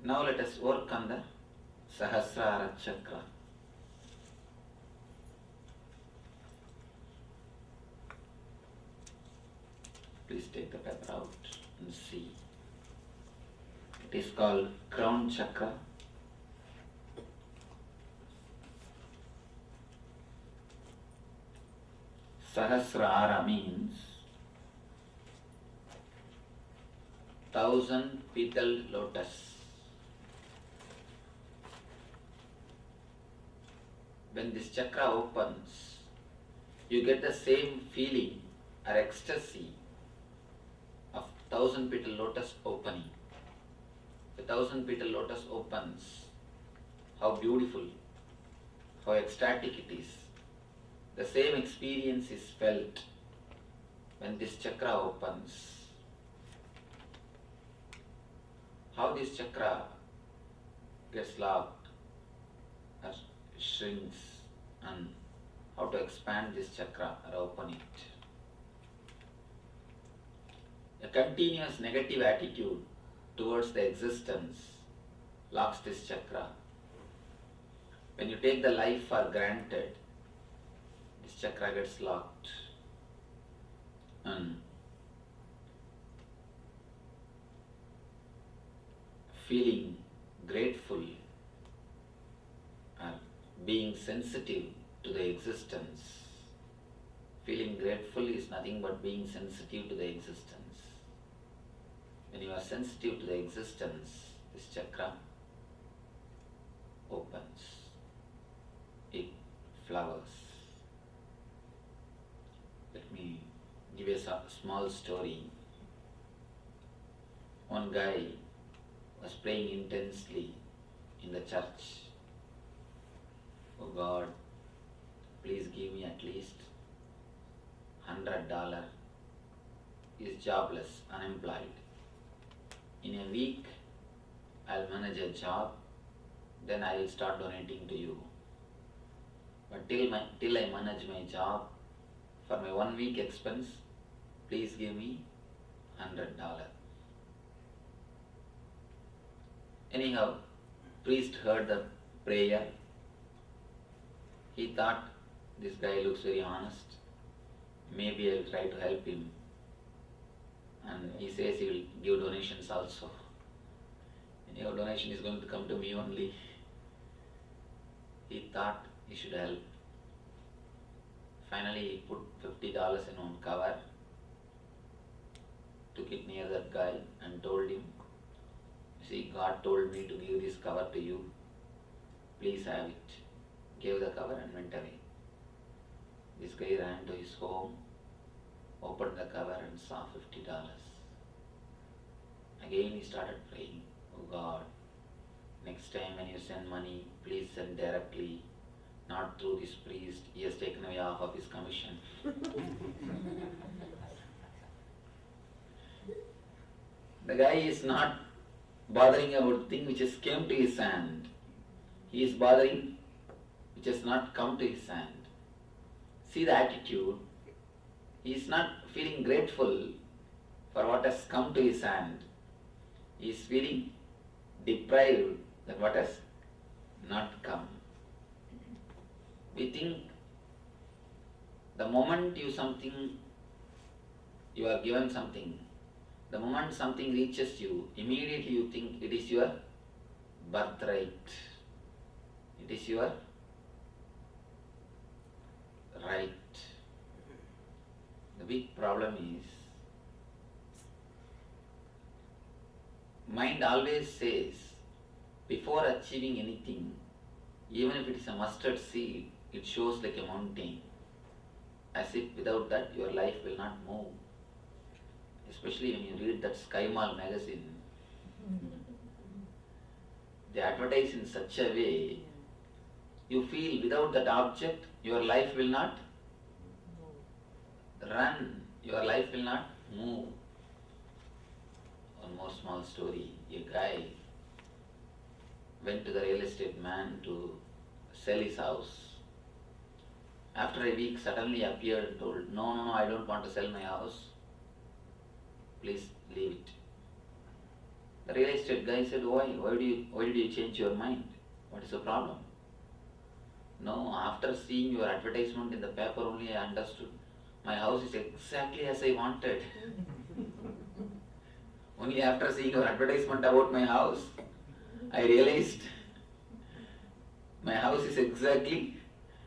Now let us work on the Sahasrara Chakra. Please take the paper out and see. It is called Crown Chakra. Sahasrara means 1,000-petaled lotus. When this chakra opens, you get the same feeling or ecstasy of 1,000-petal lotus opening. The 1,000-petal lotus opens. How beautiful, how ecstatic it is. The same experience is felt when this chakra opens. How this chakra gets locked or shrinks, and how to expand this chakra or open it. A continuous negative attitude towards the existence locks this chakra. When you take the life for granted, this chakra gets locked. And feeling grateful or being sensitive to the existence. Feeling grateful is nothing but being sensitive to the existence. When you are sensitive to the existence, this chakra opens. It flowers. Let me give you a small story. One guy was praying intensely in the church. Oh God, please give me at least $100. He is jobless, unemployed. In a week, I'll manage a job, then I will start donating to you. But till I manage my job, for my 1 week expense, please give me $100. Anyhow, priest heard the prayer. He thought, this guy looks very honest. Maybe I will try to help him. And he says he will give donations also. Anyhow, donation is going to come to me only. He thought he should help. Finally, he put $50 in one cover, took it near that guy and told him, see, God told me to give this cover to you. Please have it. Gave the cover and went away. This guy ran to his home, opened the cover and saw $50. Again he started praying, oh God, next time when you send money, please send directly, not through this priest. He has taken away half of his commission. The guy is not bothering about thing which has came to his hand. He is bothering which has not come to his hand. See the attitude. He is not feeling grateful for what has come to his hand. He is feeling deprived that what has not come. We think the moment you are given something, the moment something reaches you, immediately you think it is your birthright. It is your right. The big problem is, mind always says, before achieving anything, even if it is a mustard seed, it shows like a mountain. As if without that your life will not move. Especially when you read that Sky Mall magazine. They advertise in such a way, you feel without that object, your life will not run, your life will not move. One more small story. A guy went to the real estate man to sell his house. After a week, suddenly appeared and told, no, I don't want to sell my house. Please leave it. The real estate guy said, why? Why did you change your mind? What is the problem? No, after seeing your advertisement in the paper only I understood. My house is exactly as I wanted. Only after seeing your advertisement about my house, I realized my house is exactly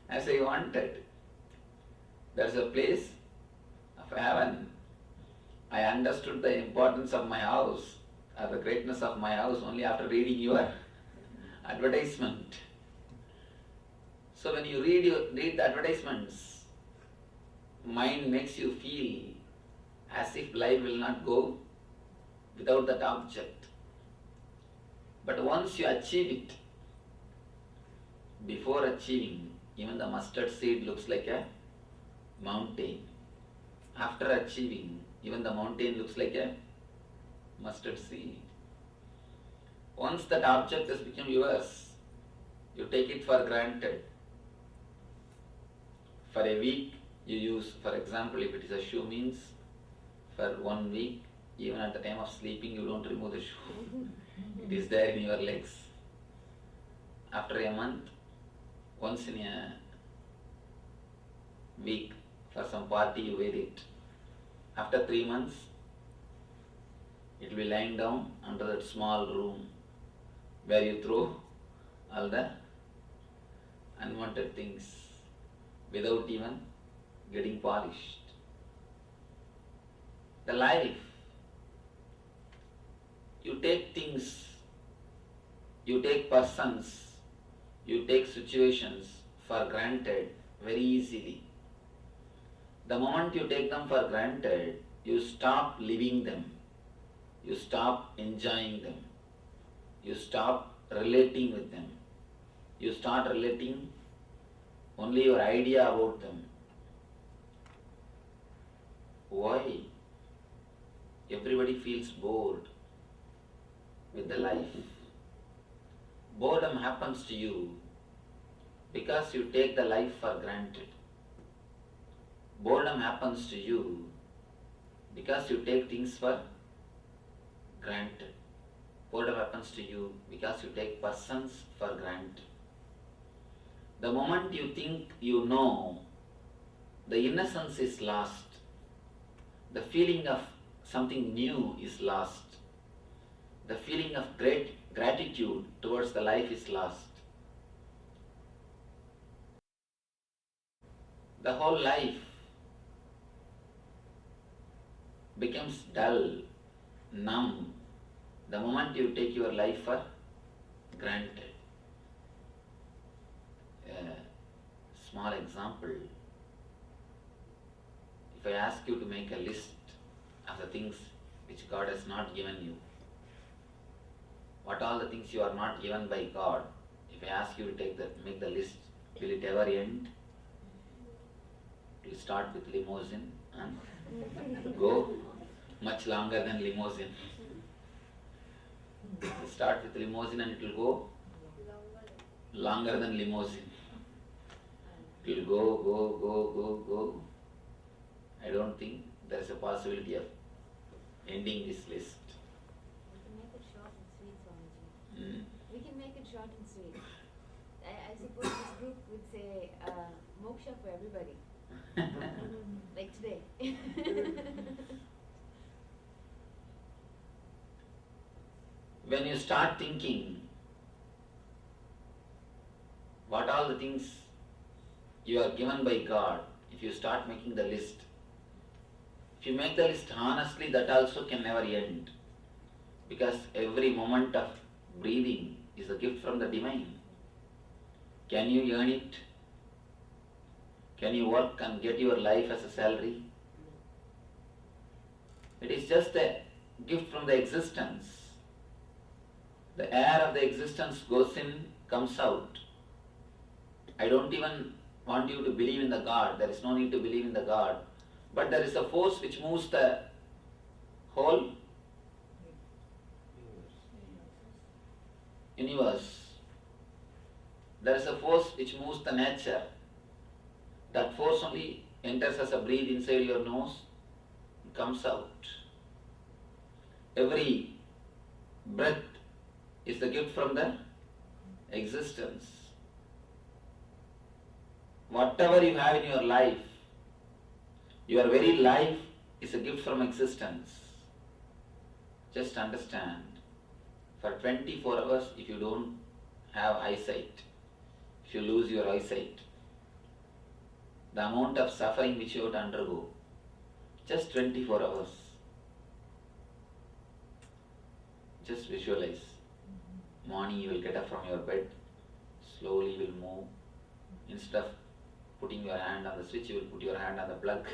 as I wanted. There's a place of heaven. I understood the importance of my house, or the greatness of my house only after reading your advertisement. So when you read the advertisements, mind makes you feel as if life will not go without that object. But once you achieve it, before achieving, even the mustard seed looks like a mountain. After achieving, even the mountain looks like a mustard seed. Once that object has become yours, you take it for granted. For a week, you use, for example, if it is a shoe means, for 1 week, even at the time of sleeping, you don't remove the shoe. It is there in your legs. After a month, once in a week, for some party, you wear it. After 3 months, it will be lying down under that small room where you throw all the unwanted things without even getting polished. The life, you take things, you take persons, you take situations for granted very easily. The moment you take them for granted, you stop living them, you stop enjoying them, you stop relating with them, you start relating only your idea about them. Why? Everybody feels bored with the life. Boredom happens to you because you take the life for granted. Boredom happens to you because you take things for granted. Boredom happens to you because you take persons for granted. The moment you think you know, the innocence is lost. The feeling of something new is lost. The feeling of great gratitude towards the life is lost. The whole life becomes dull, numb, the moment you take your life for granted. A small example. If I ask you to make a list of the things which God has not given you, what all the things you are not given by God, if I ask you to make the list, will it ever end? It will start with limousine and go much longer than limousine. It will start with limousine and it will go longer than limousine. It will go. I don't think there is a possibility of ending this list. We can make it short and sweet, Swamiji. We can make it short and sweet. I suppose this group would say moksha for everybody. Like today. When you start thinking what all the things you are given by God, if you start making the list, if you make the list honestly, that also can never end. Because every moment of breathing is a gift from the Divine. Can you earn it? Can you work and get your life as a salary? It is just a gift from the existence. The air of the existence goes in, comes out. I don't even want you to believe in the God. There is no need to believe in the God. But there is a force which moves the whole universe. There is a force which moves the nature. That force only enters as a breath inside your nose and comes out. Every breath is the gift from the existence. Whatever you have in your life, your very life is a gift from existence. Just understand, for 24 hours, if you don't have eyesight, if you lose your eyesight, the amount of suffering which you have to undergo, just 24 hours. Just visualize. Morning you will get up from your bed, slowly you will move. Instead of putting your hand on the switch, you will put your hand on the plug.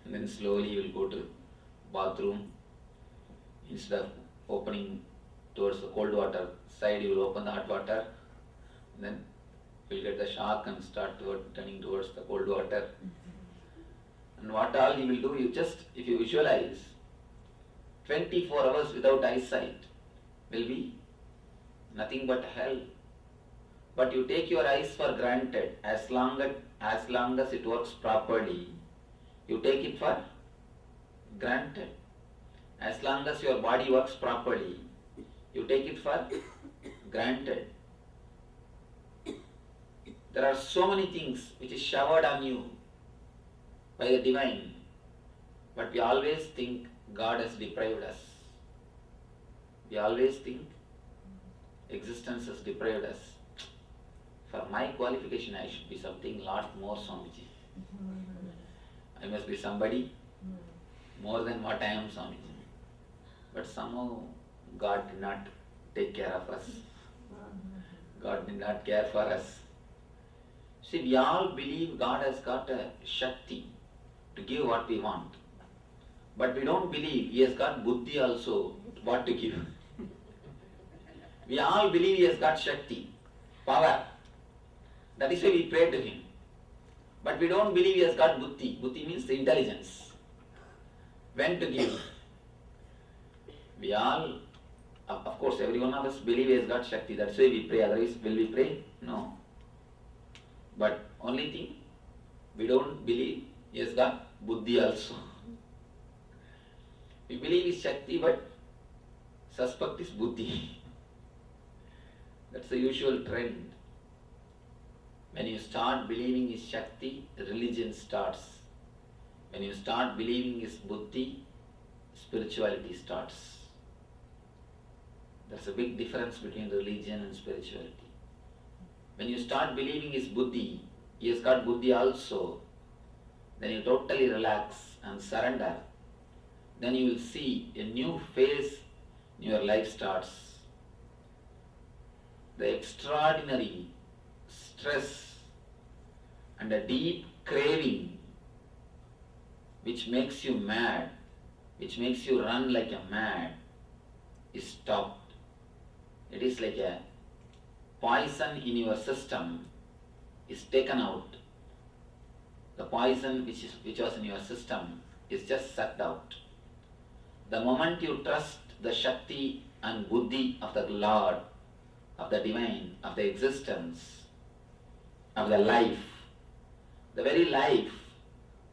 And then slowly you will go to bathroom. Instead of opening towards the cold water side, you will open the hot water. And then you will get the shock and start turning towards the cold water. And what all you will do, if you visualize, 24 hours without eyesight will be nothing but hell. But you take your eyes for granted. As long as it works properly, you take it for granted. As long as your body works properly, you take it for granted. There are so many things which is showered on you by the divine, but we always think God has deprived us. We always think existence has deprived us. For my qualification, I should be something lot more, Swamiji. I must be somebody more than what I am, Swamiji. But somehow God did not take care of us. God did not care for us. See, we all believe God has got a Shakti to give what we want. But we don't believe He has got Buddhi also what to give. We all believe He has got Shakti, power. That is why we pray to Him. But we don't believe He has got Buddhi. Buddhi means the intelligence. When to give. We all, of course, every one of us believe He has got Shakti. That's why we pray. Otherwise, will we pray? No. But only thing, we don't believe He has got Buddhi also. We believe His Shakti, but suspect is Buddhi. That's the usual trend. When you start believing His Shakti, religion starts. When you start believing His Buddhi, spirituality starts. There's a big difference between religion and spirituality. When you start believing His Buddhi, He has got Buddhi also, then you totally relax and surrender. Then you will see a new phase in your life starts. The extraordinary stress and a deep craving which makes you mad, which makes you run like a mad, is stopped. It is like a poison in your system is taken out. The poison which was in your system is just sucked out. The moment you trust the Shakti and Buddhi of the Lord, of the Divine, of the existence, of the life, the very life,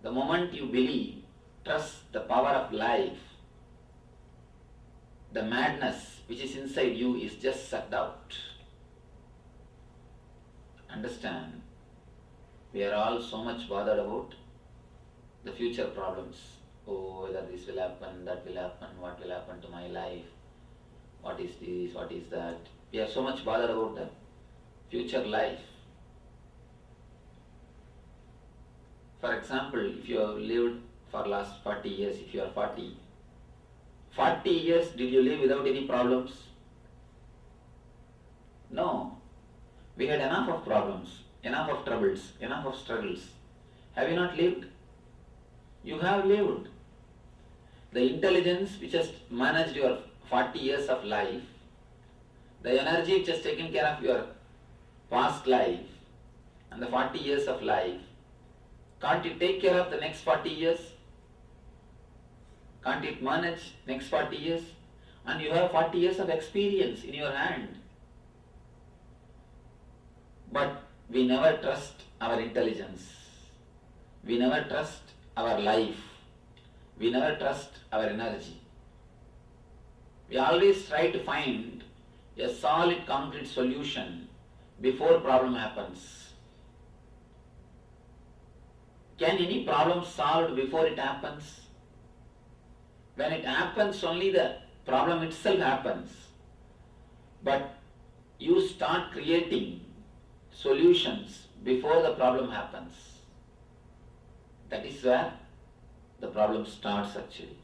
the moment you believe, trust the power of life, the madness which is inside you is just sucked out. Understand, we are all so much bothered about the future problems. Oh, whether this will happen, that will happen, what will happen to my life, what is this, what is that. We are so much bothered about the future life. For example, if you have lived for last 40 years, if you are 40 years, did you live without any problems? No. We had enough of problems, enough of troubles, enough of struggles. Have you not lived? You have lived. The intelligence which has managed your 40 years of life, the energy which has taken care of your past life and the 40 years of life, can't it take care of the next 40 years? Can't it manage next 40 years? And you have 40 years of experience in your hand. But we never trust our intelligence. We never trust our life. We never trust our energy. We always try to find a solid, concrete solution before problem happens. Can any problem solved before it happens? When it happens, only the problem itself happens. But you start creating solutions before the problem happens. That is where the problem starts actually.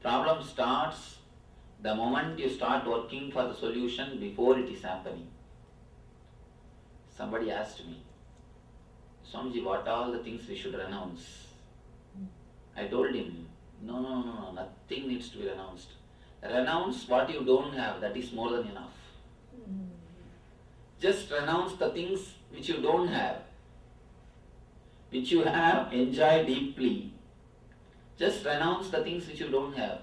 Problem starts the moment you start working for the solution before it is happening. Somebody asked me, Swamiji, what are all the things we should renounce? I told him, no, nothing needs to be renounced. Renounce what you don't have, that is more than enough. Just renounce the things which you don't have, which you have, enjoy deeply. Just renounce the things which you don't have.